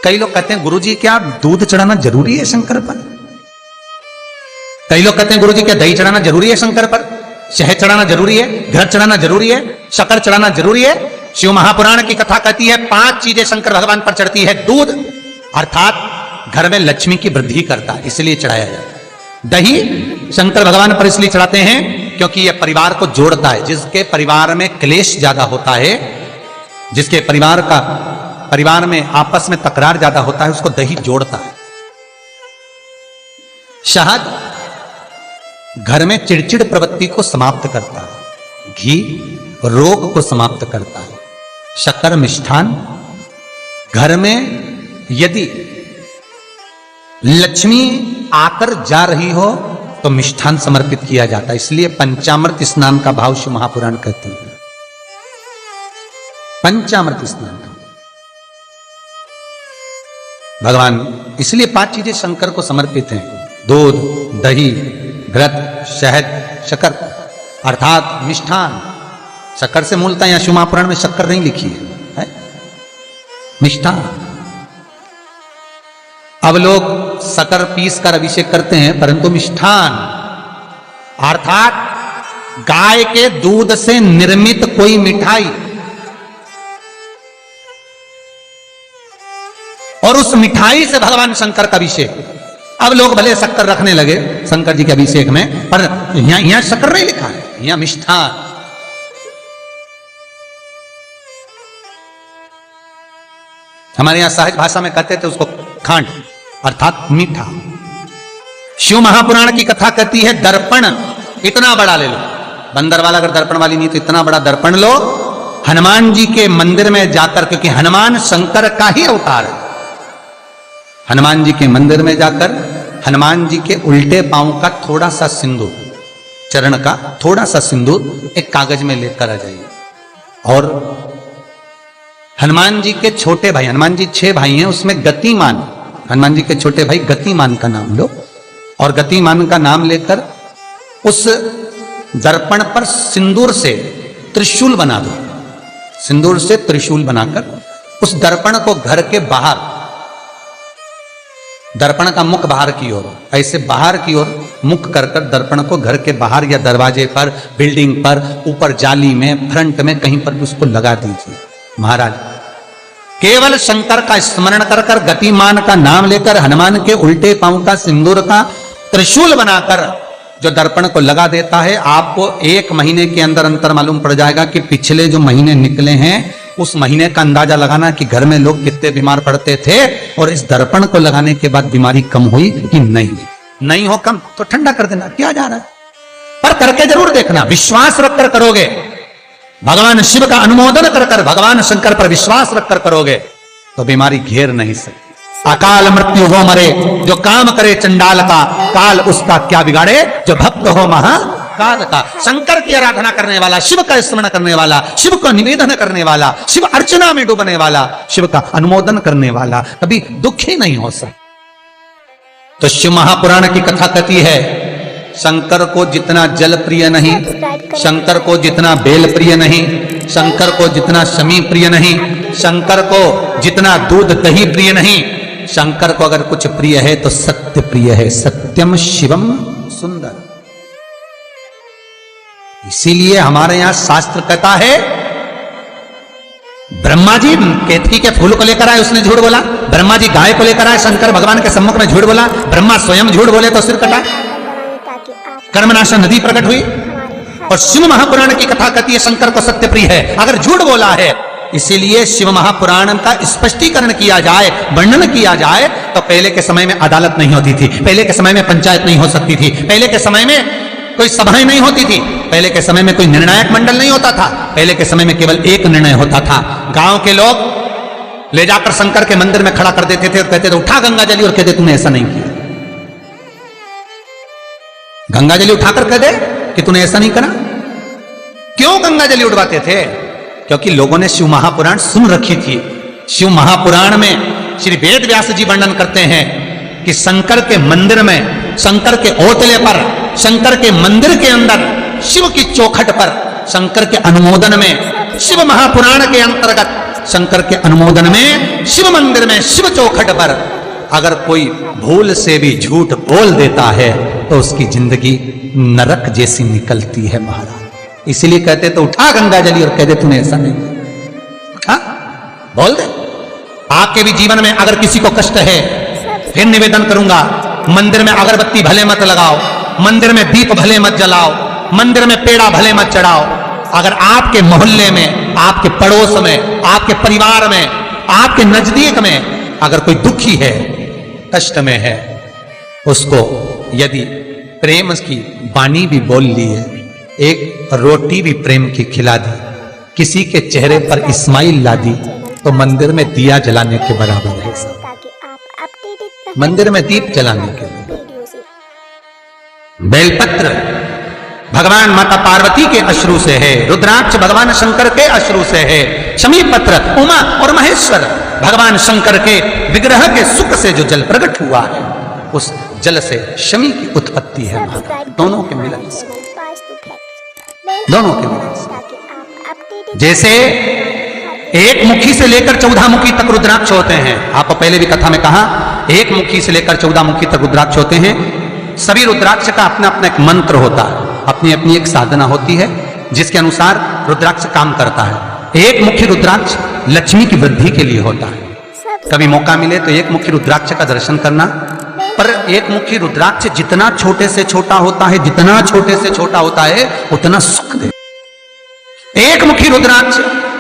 कई लोग कहते हैं गुरुजी क्या दूध चढ़ाना जरूरी है शंकर पर? कई लोग कहते हैं गुरुजी क्या दही चढ़ाना जरूरी है शंकर पर? शहद चढ़ाना जरूरी है? घृत चढ़ाना जरूरी है? शक्कर चढ़ाना जरूरी है? शिव महापुराण की कथा कहती है 5 चीजें शंकर भगवान पर चढ़ती है। दूध अर्थात घर में लक्ष्मी की वृद्धि करता है, इसलिए चढ़ाया जाता है। दही शंकर भगवान पर इसलिए चढ़ाते हैं क्योंकि यह परिवार को जोड़ता है। जिसके परिवार में क्लेश ज्यादा होता है, जिसके परिवार में आपस में तकरार ज्यादा होता है, उसको दही जोड़ता है। शहद घर में चिड़चिड़ प्रवृत्ति को समाप्त करता है। घी रोग को समाप्त करता है। शक्कर मिष्ठान घर में यदि लक्ष्मी आकर जा रही हो तो मिष्ठान समर्पित किया जाता है। इसलिए पंचामृत स्नान का भाव शिव महापुराण कहते हैं। पंचामृत स्नान का भगवान, इसलिए 5 चीजें शंकर को समर्पित हैं। दूध, दही, घृत, शहद, शक्कर अर्थात मिष्ठान। शक्कर से मूलतः यहां शिव महापुराण में शक्कर नहीं लिखी है, मिष्ठान। अब लोग शक्कर पीस कर अभिषेक करते हैं, परंतु मिष्ठान अर्थात गाय के दूध से निर्मित कोई मिठाई और उस मिठाई से भगवान शंकर का अभिषेक। अब लोग भले शक्कर रखने लगे शंकर जी के अभिषेक में, पर यहां शक्कर नहीं लिखा है, यहां मिष्ठान। हमारे यहां सहज भाषा में कहते थे उसको खांड अर्थात मीठा। शिव महापुराण की कथा कहती है दर्पण इतना बड़ा ले लो। बंदर वाला अगर दर्पण वाली नहीं तो इतना बड़ा दर्पण लो, हनुमान जी के मंदिर में जाकर, क्योंकि हनुमान शंकर का ही अवतार है। हनुमान जी के मंदिर में जाकर हनुमान जी के उल्टे पांव का थोड़ा सा सिंदूर, चरण का थोड़ा सा सिंदूर एक कागज में लेकर आ जाइए। और हनुमान जी के छोटे भाई, हनुमान जी 6 भाई हैं, उसमें गतिमान, हनुमान जी के छोटे भाई गतिमान का नाम लो और गतिमान का नाम लेकर उस दर्पण पर सिंदूर से त्रिशूल बना दो। सिंदूर से त्रिशूल बनाकर उस दर्पण को घर के बाहर, दर्पण का मुख बाहर की ओर, ऐसे बाहर की ओर मुख कर कर दर्पण को घर के बाहर या दरवाजे पर, बिल्डिंग पर, ऊपर जाली में, फ्रंट में कहीं पर भी उसको लगा दीजिए। महाराज केवल शंकर का स्मरण कर कर, गतिमान का नाम लेकर, हनुमान के उल्टे पांव का सिंदूर का त्रिशूल बनाकर जो दर्पण को लगा देता है, आपको 1 महीने के अंदर अंतर मालूम पड़ जाएगा कि पिछले जो महीने निकले हैं उस महीने का अंदाजा लगाना कि घर में लोग कितने बीमार पड़ते थे और इस दर्पण को लगाने के बाद बीमारी कम हुई कि नहीं हो कम तो ठंडा कर देना, क्या जा रहा है, पर करके जरूर देखना। विश्वास रखकर करोगे, भगवान शिव का अनुमोदन कर कर, भगवान शंकर पर विश्वास रखकर करोगे तो बीमारी घेर नहीं सकती। अकाल मृत्यु हो मरे जो काम करे चंडाल का, काल उसका क्या बिगाड़े जो भक्त हो महाकाल का। शंकर की आराधना करने वाला, शिव का स्मरण करने वाला, शिव को निवेदन करने वाला, शिव अर्चना में डूबने वाला, शिव का अनुमोदन करने वाला कभी दुखी नहीं हो सकता। तो शिव महापुराण की कथा कहती है शंकर को जितना जल प्रिय नहीं, शंकर को जितना बेल प्रिय नहीं, शंकर को जितना शमी प्रिय नहीं, शंकर को जितना दूध दही प्रिय नहीं, शंकर को अगर कुछ प्रिय है तो सत्य प्रिय है। सत्यम शिवम सुंदर। इसीलिए हमारे यहां शास्त्र कहता है ब्रह्मा जी केतकी के फूल को लेकर आए, उसने झूठ बोला। ब्रह्मा जी गाय को लेकर आए, शंकर भगवान के सम्मुख में झूठ बोला। ब्रह्मा स्वयं झूठ बोले तो सिर कटा। कर्मनाशा नदी प्रकट हुई। और शिव महापुराण की कथा कहती है शंकर को सत्य प्रिय है अगर झूठ बोला है। इसीलिए शिव महापुराण का स्पष्टीकरण किया जाए, वर्णन किया जाए तो पहले के समय में अदालत नहीं होती थी, पहले के समय में पंचायत नहीं हो सकती थी, पहले के समय में कोई सभाएं नहीं होती थी, पहले के समय में कोई निर्णायक मंडल नहीं होता था, पहले के समय में केवल एक निर्णय होता था। गांव के लोग ले जाकर शंकर के मंदिर में खड़ा कर देते थे और कहते थे उठा गंगा जली, और कहते तूने ऐसा नहीं किया। गंगा जली उठाकर कह दे कि तूने ऐसा नहीं करा। क्यों गंगा जली उठवाते थे? क्योंकि लोगों ने शिव महापुराण सुन रखी थी। शिव महापुराण में श्री वेद व्यास जी वर्णन करते हैं कि शंकर के मंदिर में, शंकर के ओटले पर, शंकर के मंदिर के अंदर, शिव की चौखट पर, शंकर के अनुमोदन में शिव महापुराण के अंतर्गत शंकर के अनुमोदन में शिव मंदिर में शिव चौखट पर अगर कोई भूल से भी झूठ बोल देता है तो उसकी जिंदगी नरक जैसी निकलती है महाराज। इसलिए कहते तो उठा गंगा जली और कह दे तूने ऐसा नहीं उठा, बोल दे। आपके भी जीवन में अगर किसी को कष्ट है, फिर निवेदन करूंगा, मंदिर में अगरबत्ती भले मत लगाओ, मंदिर में दीप भले मत जलाओ, मंदिर में पेड़ा भले मत चढ़ाओ। अगर आपके मोहल्ले में, आपके पड़ोस में, आपके परिवार में, आपके नजदीक में अगर कोई दुखी है, कष्ट में है, उसको यदि प्रेम की वाणी भी बोल ली है, एक रोटी भी प्रेम की खिला दी, किसी के चेहरे पर इस्माइल ला दी, तो मंदिर में दिया जलाने के बराबर है। मंदिर में दीप जलाने के बेलपत्र भगवान माता पार्वती के अश्रु से है, रुद्राक्ष भगवान शंकर के अश्रु से है, शमी पत्र उमा और महेश्वर भगवान शंकर के विग्रह के सुख से जो जल प्रकट हुआ है, उस जल से शमी की उत्पत्ति है। दोनों के मिलन से, दोनों के मिलन से। जैसे एक मुखी से लेकर 14 मुखी तक रुद्राक्ष होते हैं, आपको पहले भी कथा में कहा, एक मुखी से लेकर 14 मुखी तक रुद्राक्ष होते हैं। सभी रुद्राक्ष का अपना अपना एक मंत्र होता है, अपनी अपनी एक साधना होती है जिसके अनुसार रुद्राक्ष काम करता है। एक मुखी रुद्राक्ष लक्ष्मी की वृद्धि के लिए होता है। कभी मौका मिले तो एक मुखी रुद्राक्ष का दर्शन करना। पर एक मुखी रुद्राक्ष जितना छोटे से छोटा होता है, जितना छोटे से छोटा होता है, उतना सुख दे। एक मुखी रुद्राक्ष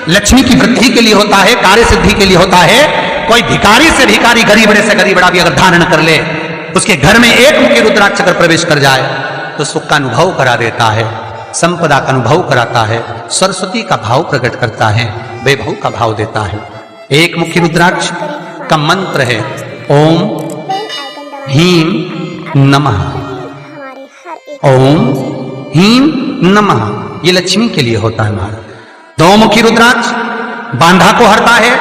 लक्ष्मी की वृद्धि के लिए होता है, कार्य सिद्धि के लिए होता है। कोई भिखारी से भिखारी, गरीबड़े से गरीबड़ा भी अगर धारण कर ले, उसके घर में एक मुखी रुद्राक्ष अगर प्रवेश कर जाए तो सुख का अनुभव करा देता है, संपदा का अनुभव कराता है, सरस्वती का भाव प्रकट करता है, वैभव का भाव देता है। एक मुखी रुद्राक्ष का मंत्र है ओम ह्रीं नमः, ओम ह्रीं नमः। ये लक्ष्मी के लिए होता है महाराज। दो मुखी रुद्राक्ष बांधा को हरता है।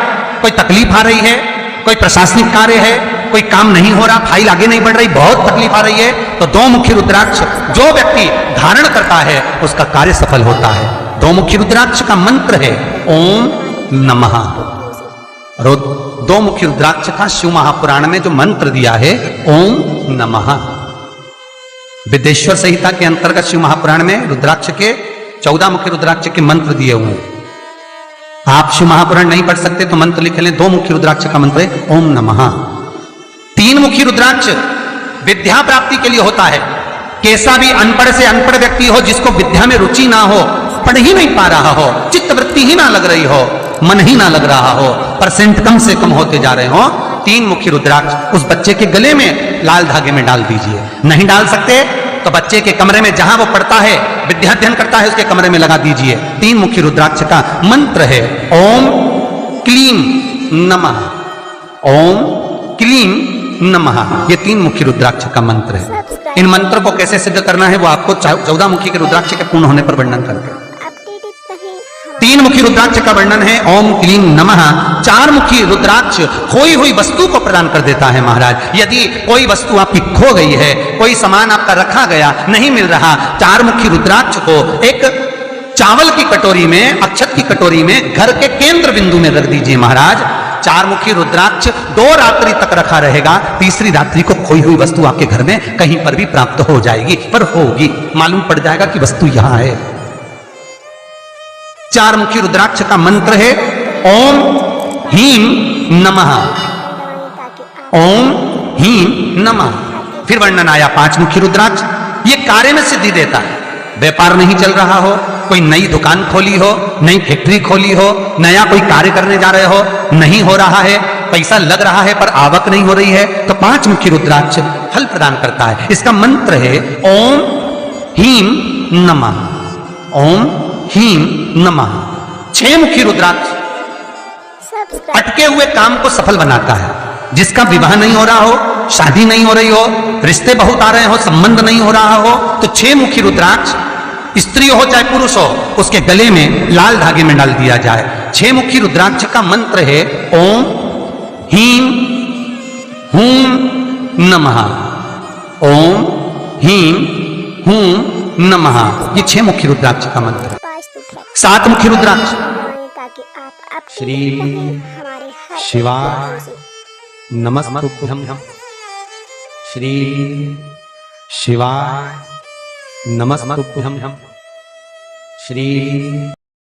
कोई तकलीफ आ रही है, कोई प्रशासनिक कार्य है, कोई काम नहीं हो रहा, फाइल आगे नहीं बढ़ रही, बहुत तकलीफ आ रही है, तो दो मुखी रुद्राक्ष जो व्यक्ति धारण करता है उसका कार्य सफल होता है। दो मुखी रुद्राक्ष का मंत्र है ओम नमः। दो मुखी रुद्राक्ष का शिव महापुराण में जो मंत्र दिया है ओम नमः। विदेश्वर संहिता के अंतर्गत शिव महापुराण में रुद्राक्ष के 14 मुखी रुद्राक्ष के मंत्र दिए हुए हैं। आप शिव महापुराण नहीं पढ़ सकते तो मंत्र लिख लें। 2 मुखी रुद्राक्ष का मंत्र है ओम नमः। 3 मुखी रुद्राक्ष विद्या प्राप्ति के लिए होता है। कैसा भी अनपढ़ से अनपढ़ व्यक्ति हो, जिसको विद्या में रुचि ना हो, पढ़ ही नहीं पा रहा हो, चित्त वृत्ति ही ना लग रही हो, मन ही ना लग रहा हो, परसेंट कम से कम होते जा रहे हो, 3 मुखी रुद्राक्ष उस बच्चे के गले में लाल धागे में डाल दीजिए। नहीं डाल सकते तो बच्चे के कमरे में जहां वो पढ़ता है, विद्याध्ययन करता है, उसके कमरे में लगा दीजिए। 3 मुखी रुद्राक्ष का मंत्र है ओम क्लीं नमः, ओम क्लीं नमः। ये 3 मुखी रुद्राक्ष का मंत्र है। इन मंत्र को कैसे सिद्ध करना है वो आपको 14 मुखी के रुद्राक्ष के पूर्ण होने पर वर्णन करके। 3 मुखी रुद्राक्ष का वर्णन है ओम क्लीं नमः। 4 मुखी रुद्राक्ष खोई हुई वस्तु को प्रदान कर देता है महाराज। यदि कोई वस्तु आपकी खो गई है, कोई सामान आपका रखा गया नहीं मिल रहा, 4 मुखी रुद्राक्ष को एक चावल की कटोरी में, अक्षत की कटोरी में घर के केंद्र बिंदु में रख दीजिए महाराज। 4 मुखी रुद्राक्ष 2 रात्रि तक रखा रहेगा। तीसरी रात्रि को खोई हुई वस्तु आपके घर में कहीं पर भी प्राप्त हो जाएगी, पर होगी, मालूम पड़ जाएगा कि वस्तु यहां है। 4 मुखी रुद्राक्ष का मंत्र है ओम ह्रीं नमः, ओम ह्रीं नमः। फिर वर्णन आया 5 मुखी रुद्राक्ष। ये कार्य में सिद्धि देता है। व्यापार नहीं चल रहा हो, कोई नई दुकान खोली हो, नई फैक्ट्री खोली हो, नया कोई कार्य करने जा रहे हो, नहीं हो रहा है, पैसा लग रहा है पर आवक नहीं हो रही है, तो 5 मुखी रुद्राक्ष फल प्रदान करता है। इसका मंत्र है ओम ह्रीं नमः, ओम ह्रीं नमः। 6 मुखी रुद्राक्ष अटके हुए काम को सफल बनाता है। जिसका विवाह नहीं हो रहा हो, शादी नहीं हो रही हो, रिश्ते बहुत आ रहे हो, संबंध नहीं हो रहा हो, तो 6 मुखी रुद्राक्ष स्त्री हो चाहे पुरुष हो, उसके गले में लाल धागे में डाल दिया जाए। 6 मुखी रुद्राक्ष का मंत्र है ओम ह्रीं हूं नमः, ओम ह्रीं हूं नमः। ये 6 मुखी रुद्राक्ष का मंत्र है। 7 मुखी रुद्राक्ष श्री शिवाय नमस्तुभ्यं। श्री शिवाय नमस्तुभ्यं। श्री